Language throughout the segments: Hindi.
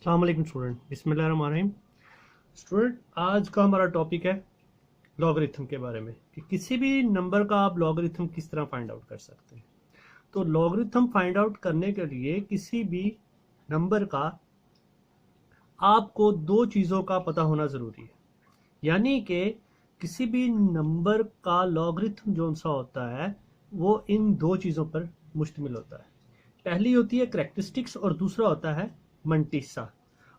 अस्सलाम वालेकुम स्टूडेंट, बिस्मिल्लाहिर्रहमानिर्रहीम। स्टूडेंट, आज का हमारा टॉपिक है लॉगरिथम के बारे में कि किसी भी नंबर का आप लॉगरिथम किस तरह फाइंड आउट कर सकते हैं। तो लॉगरिथम फाइंड आउट करने के लिए किसी भी नंबर का आपको दो चीज़ों का पता होना ज़रूरी है। यानी कि किसी भी नंबर का लॉगरिथम जो सा होता है वो इन दो चीज़ों पर मुश्तमिल होता है। पहली होती है करैक्टरिस्टिक्स और दूसरा होता है मंटीसा।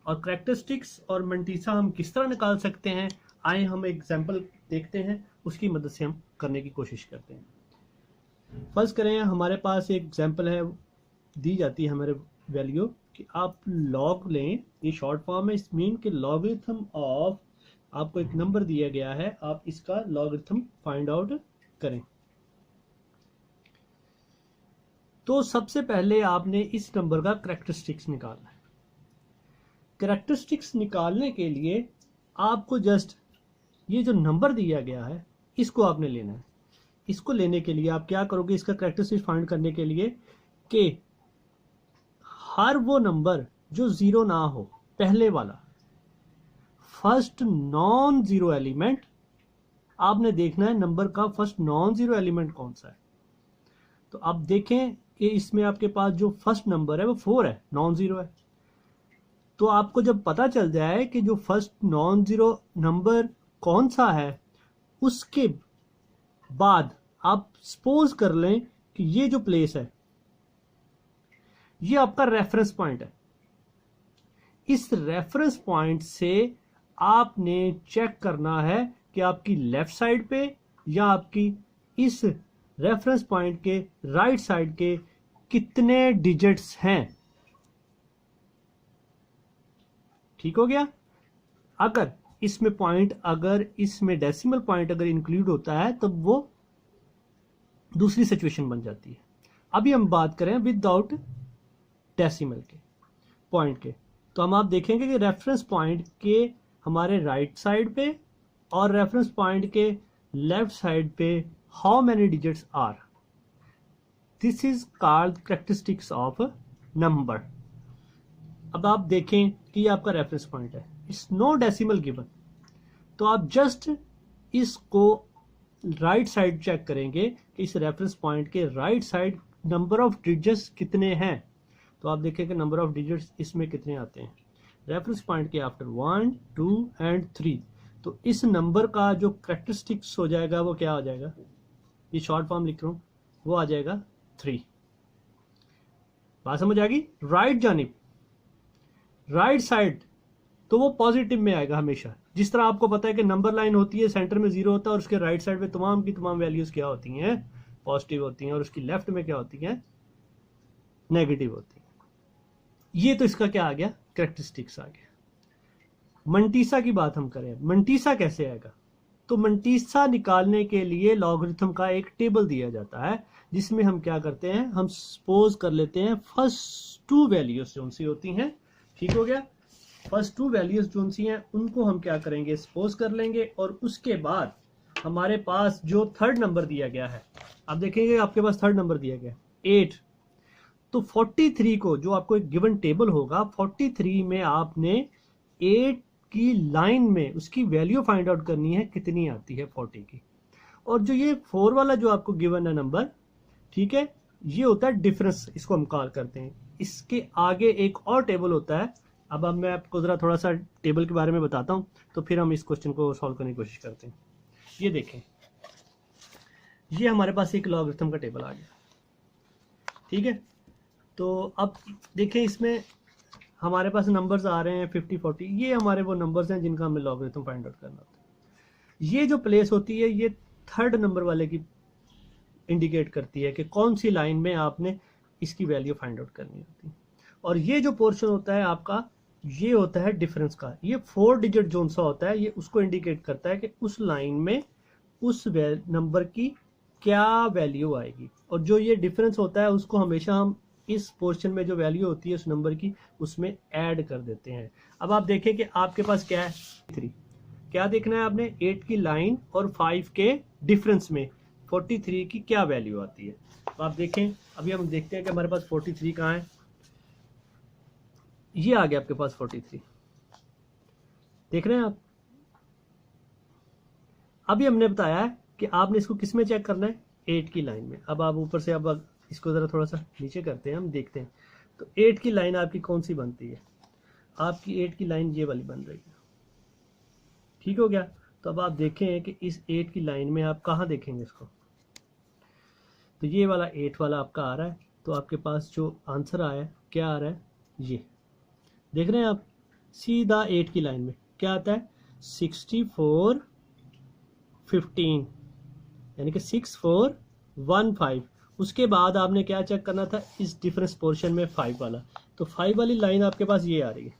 और करैक्टरिस्टिक्स और मंटीसा हम किस तरह निकाल सकते हैं, आए हम एग्जांपल देखते हैं, उसकी मदद से हम करने की कोशिश करते हैं। फर्ज करें हमारे पास एक एग्जांपल है, दी जाती है हमारे वैल्यू कि आप लॉग लें, ये शॉर्ट फॉर्म है, इस मीन के लॉगरिथम ऑफ, आपको एक नंबर दिया गया है, आप इसका लॉगरिथम फाइंड आउट करें। तो सबसे पहले आपने इस नंबर का करैक्टरिस्टिक्स निकालना है। करैक्टरिस्टिक्स निकालने के लिए आपको जस्ट ये जो नंबर दिया गया है इसको आपने लेना है। इसको लेने के लिए आप क्या करोगे, इसका करैक्टरिस्टिक्स फाइंड करने के लिए कि हर वो नंबर जो जीरो ना हो, पहले वाला फर्स्ट नॉन जीरो एलिमेंट, आपने देखना है नंबर का फर्स्ट नॉन जीरो एलिमेंट कौन सा है। तो आप देखें कि इसमें आपके पास जो फर्स्ट नंबर है वो 4 है, नॉन जीरो है। तो आपको जब पता चल जाए कि जो फर्स्ट नॉन जीरो नंबर कौन सा है, उसके बाद आप सपोज कर लें कि ये जो प्लेस है ये आपका रेफरेंस पॉइंट है। इस रेफरेंस पॉइंट से आपने चेक करना है कि आपकी लेफ्ट साइड पे या आपकी इस रेफरेंस पॉइंट के राइट साइड के कितने डिजिट्स हैं। ठीक हो गया। अगर इसमें पॉइंट, अगर इसमें डेसिमल पॉइंट अगर इंक्लूड होता है तब वो दूसरी सिचुएशन बन जाती है। अभी हम बात करें विदाउट डेसिमल के पॉइंट के, तो हम आप देखेंगे कि रेफरेंस पॉइंट के हमारे राइट साइड पे और रेफरेंस पॉइंट के लेफ्ट साइड पे how many digits are, this is called characteristics of number. अब आप देखें कि ये आपका रेफरेंस पॉइंट है, इट्स नो डेसिमल गिवन, तो आप जस्ट इसको राइट साइड चेक करेंगे कि इस रेफरेंस पॉइंट के right side number of digits कितने हैं। तो आप देखेंगे नंबर ऑफ डिजिट्स इसमें कितने आते हैं रेफरेंस पॉइंट के आफ्टर 1, 2 एंड 3। तो इस नंबर का जो करैक्टरिस्टिक्स हो जाएगा वो क्या आ जाएगा, ये शॉर्ट फॉर्म लिख रहा हूं, वो आ जाएगा 3। बात समझ आ गई। राइट जानिब, राइट साइड, तो वो पॉजिटिव में आएगा हमेशा। जिस तरह आपको पता है कि नंबर लाइन होती है, सेंटर में 0 होता है और उसके राइट साइड पे तमाम की तमाम वैल्यूज क्या होती हैं, पॉजिटिव होती हैं, और उसकी लेफ्ट में क्या होती हैं, नेगेटिव होती है। ये तो इसका क्या आ गया, करैक्टरिस्टिक्स आ गया। मंटीसा की बात हम करें, मंटीसा कैसे आएगा, तो मंटीसा निकालने के लिए लॉगरिथम का एक टेबल दिया जाता है जिसमें हम क्या करते हैं, हम सपोज कर लेते हैं फर्स्ट 2 वैल्यूज जो सी होती हैं। ठीक हो गया। फर्स्ट 2 वैल्यूज जो सी हैं उनको हम क्या करेंगे, सपोज कर लेंगे, और उसके बाद हमारे पास जो थर्ड नंबर दिया गया है, आप देखेंगे आपके पास थर्ड नंबर दिया गया 8। तो 43 को, जो आपको एक गिवन टेबल होगा, 43 में आपने 8 की लाइन में उसकी वैल्यू फाइंड आउट करनी है कितनी आती है 40 की। और जो ये 4 वाला जो आपको गिवन है नंबर, ठीक है, ये होता है डिफरेंस, इसको हम कॉल करते हैं। इसके आगे एक और टेबल होता है। अब मैं आपको जरा थोड़ा सा टेबल के बारे में बताता हूं, तो फिर हम इस क्वेश्चन को सॉल्व करने की कोशिश करते हैं। ये देखें, ये हमारे पास एक लॉगरिथम का टेबल आ गया। ठीक है, तो अब देखें इसमें हमारे पास नंबर्स आ रहे हैं 50, 40, ये हमारे वो नंबर्स हैं जिनका हमें लॉगरिथम फाइंड आउट करना होता है। ये जो प्लेस होती है ये थर्ड नंबर वाले की इंडिकेट करती है कि कौन सी लाइन में आपने इसकी वैल्यू फाइंड आउट करनी होती है। और ये जो पोर्शन होता है आपका, ये होता है डिफरेंस का। ये 4 डिजिट जोन सा होता है, ये उसको इंडिकेट करता है कि उस लाइन में उस नंबर की क्या वैल्यू आएगी। और जो ये डिफरेंस होता है उसको हमेशा हम इस पोर्शन में जो वैल्यू होती है उस नंबर की, उसमें ऐड कर देते हैं। अब आप देखें कि आपके पास क्या है, 3। क्या देखना है आपने, 8 की लाइन और 5 के डिफरेंस में 43 की क्या वैल्यू आती है। तो आप देखें, अभी हम देखते हैं कि हमारे पास 43 कहाँ है। ये आ गया आपके पास 43, देख रहे हैं आप। अभी हमने बताया है कि आपने इसको किस में चेक करना है, 8 की लाइन में। अब आप ऊपर से, अब इसको ज़रा थोड़ा सा नीचे करते हैं, हम देखते हैं। तो 8 की लाइन आपकी कौन सी बनती है, आपकी 8 की लाइन ये वाली बन रही है, ठीक हो गया। तो अब आप देखें कि इस 8 की लाइन में आप कहाँ देखेंगे इसको, तो ये वाला 8 वाला आपका आ रहा है। तो आपके पास जो आंसर आया है क्या आ रहा है, ये देख रहे हैं आप, सीधा 8 की लाइन में क्या आता है, 64 15, यानी कि 6415। उसके बाद आपने क्या चेक करना था, इस डिफरेंस पोर्शन में 5 वाला। तो 5 वाली लाइन आपके पास ये आ रही है,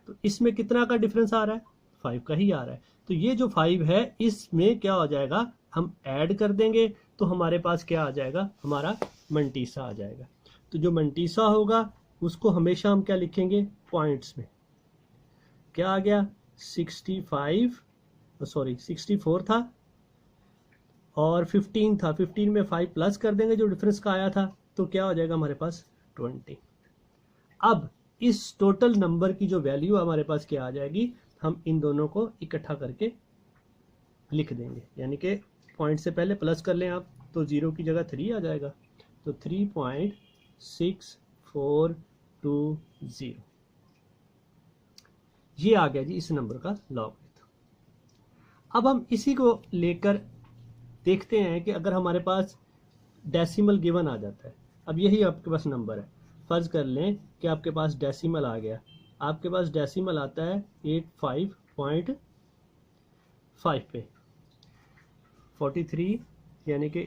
तो इसमें कितना का डिफरेंस आ रहा है, 5 का ही आ रहा है। तो ये जो 5 है इसमें क्या हो जाएगा, हम ऐड कर देंगे तो हमारे पास क्या आ जाएगा, हमारा मंटीसा आ जाएगा। तो जो मंटीसा होगा उसको हमेशा हम क्या लिखेंगे, पॉइंट्स में। क्या आ गया, 64 था और 15 था, 15 में 5 प्लस कर देंगे जो डिफरेंस का आया था, तो क्या हो जाएगा हमारे पास 20। अब इस टोटल नंबर की जो वैल्यू हमारे पास क्या आ जाएगी, हम इन दोनों को इकट्ठा करके लिख देंगे, यानी कि पॉइंट से पहले प्लस कर लें आप, तो 0 की जगह 3 आ जाएगा। तो 3.6420 ये आ गया जी इस नंबर का लॉगरिथम। अब हम इसी को लेकर देखते हैं कि अगर हमारे पास डेसिमल गिवन आ जाता है, अब यही आपके पास नंबर है, फर्ज कर लें कि आपके पास डेसिमल आ गया, आपके पास डेसिमल आता है 85.5 पे, 43 यानी कि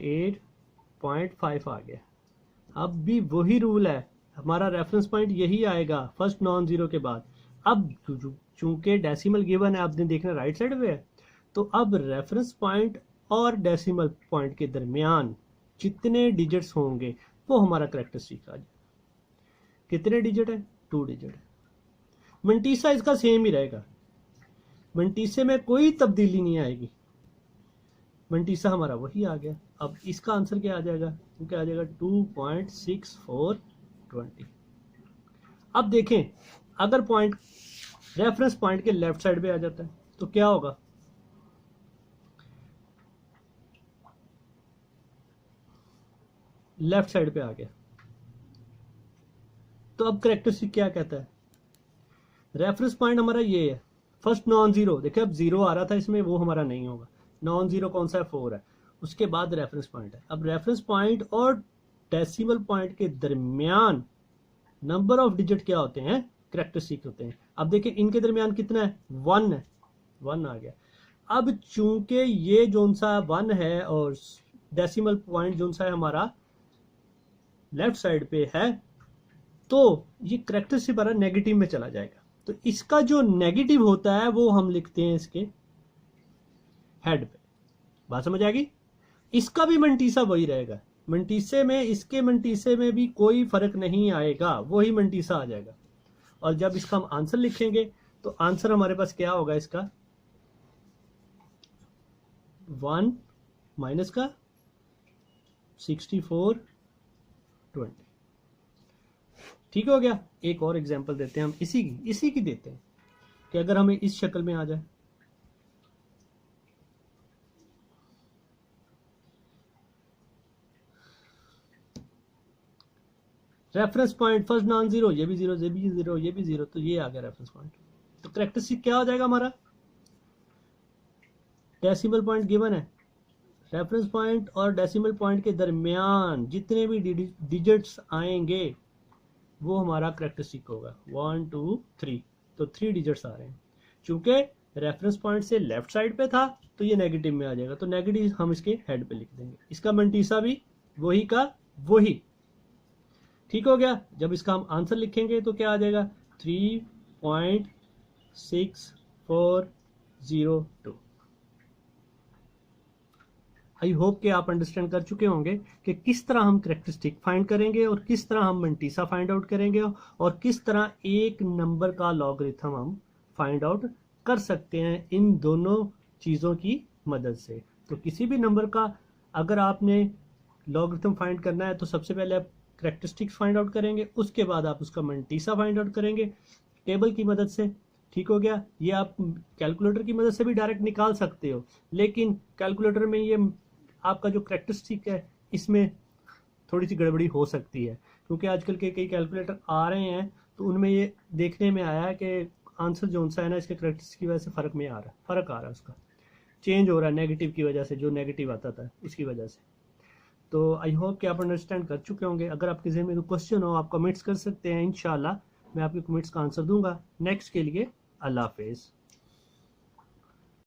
8.5 आ गया। अब भी वही रूल है, हमारा रेफरेंस पॉइंट यही आएगा फर्स्ट नॉन जीरो के बाद। अब चूंकि डेसिमल गिवन है, आपने देखना राइट साइड पे है, तो अब रेफरेंस पॉइंट और डेसिमल पॉइंट के दरमियान जितने डिजिट्स होंगे वो हमारा करेक्टरिस्टिक आ जाएगा। कितने डिजिट है, 2 डिजिट है। मंटीसा इसका सेम ही रहेगा, मंटीसे में कोई तब्दीली नहीं आएगी, मंटीसा हमारा वही आ गया। अब इसका आंसर क्या आ जाएगा, क्या आ जाएगा 2.6420। अब देखें अगर पॉइंट रेफरेंस पॉइंट के लेफ्ट साइड पे आ जाता है तो क्या होगा, लेफ्ट साइड पे आ गया, तो अब करेक्टरिस्टिक क्या कहता है, रेफरेंस पॉइंट हमारा ये है फर्स्ट नॉन जीरो, देखिए अब जीरो आ रहा था इसमें, वो हमारा नहीं होगा, नॉन जीरो कौन सा है, 4 है, उसके बाद रेफरेंस पॉइंट है। अब रेफरेंस पॉइंट और डेसिमल पॉइंट के दरमियान नंबर ऑफ डिजिट क्या होते हैं, करेक्टरिस्टिक होते हैं। अब देखिए इनके दरमियान कितना है, 1 है, 1 आ गया। अब चूंकि ये जोन सा 1 है और डेसिमल पॉइंट जोन सा है हमारा लेफ्ट साइड पे है, तो ये करेक्टरिस्टिक हमारा नेगेटिव में चला जाएगा। तो इसका जो नेगेटिव होता है वो हम लिखते हैं इसके हेड पे, बात समझ आएगी। इसका भी मंटीसा वही रहेगा, मंटीसे में, इसके मंटीसे में भी कोई फर्क नहीं आएगा, वही मंटीसा आ जाएगा। और जब इसका हम आंसर लिखेंगे तो आंसर हमारे पास क्या होगा, इसका 1 माइनस का 6420, ठीक हो गया। एक और एग्जांपल देते हैं हम, इसी की देते हैं कि अगर हमें इस शक्ल में आ जाए, reference point first non zero, ये भी जीरो, ये भी जीरो, ये भी जीरो, तो ये आ गया रेफरेंस पॉइंट। तो करेक्टरिस्टिक क्या हो जाएगा हमारा, डेसिमल पॉइंट गिवन है, रेफरेंस पॉइंट और डेसिमल पॉइंट के दरमियान जितने भी डिजिट्स आएंगे वो हमारा करेक्टरिस्टिक होगा। 1 2 3, तो 3 डिजिट्स आ रहे हैं। चूंकि रेफरेंस पॉइंट से लेफ्ट साइड पे था तो ये नेगेटिव में आ जाएगा, तो नेगेटिव हम इसके हेड पे लिख देंगे। इसका मंटीसा भी वही का वही, ठीक हो गया। जब इसका हम आंसर लिखेंगे तो क्या आ जाएगा, 3.6402। आई होप कि आप अंडरस्टैंड कर चुके होंगे कि किस तरह हम करेक्टरिस्टिक फाइंड करेंगे और किस तरह हम मंटीसा फाइंड आउट करेंगे और किस तरह एक नंबर का लॉगरिथम हम फाइंड आउट कर सकते हैं इन दोनों चीज़ों की मदद से। तो किसी भी नंबर का अगर आपने लॉगरिथम फाइंड करना है तो सबसे पहले आप करेक्टरिस्टिक्स फाइंड आउट करेंगे, उसके बाद आप उसका मंटीसा फाइंड आउट करेंगे टेबल की मदद से। ठीक हो गया। ये आप कैलकुलेटर की मदद से भी डायरेक्ट निकाल सकते हो, लेकिन कैलकुलेटर में ये आपका जो करेक्टरिस्टिक है इसमें थोड़ी सी गड़बड़ी हो सकती है, क्योंकि आजकल के कई कैलकुलेटर आ रहे हैं तो उनमें ये देखने में आया है कि आंसर जो सा है ना इसके करेक्टरिस्टिक की वजह से फ़र्क में आ रहा है, फ़र्क आ रहा है, उसका चेंज हो रहा है नेगेटिव की वजह से, जो नेगेटिव आता था उसकी वजह से। तो आई होप कि आप अंडरस्टैंड कर चुके होंगे। अगर आपके जहन में कोई क्वेश्चन हो आप कमेंट्स कर सकते हैं, इंशाल्लाह मैं आपके कमेंट्स का आंसर दूंगा। नेक्स्ट के लिए अल्लाह हाफिज़।